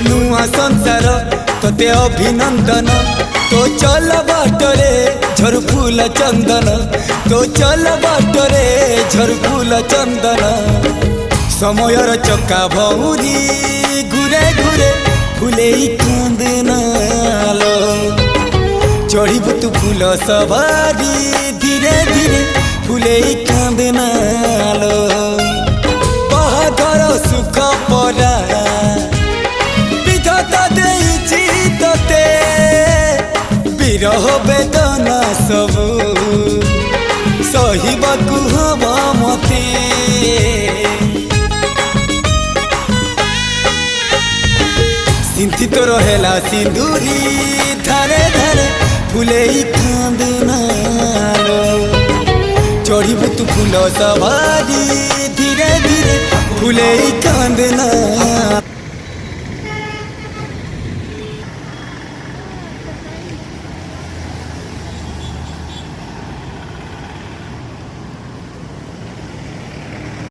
नुआ संसार तोते अभिनंदन तो चल बाटरे झर फूल चंदन तो चल बाटरे झर फूल चंदन समयर चक्का भौरी घुरे घुरे फुले कांदनालो चढ़ीबु तू फूल सवारी धीरे धीरे फुले कांदनालो बाहागर सुख परा विधाता देइछि तोते विरह वेदना सबु सहिबाकु हवा मते सिंथी तो रहेला सिंदूरी धारे धारे फुले कांदनालो चढ़ीबु तू फूल सवारी धीरे धीरे फुले कांदना।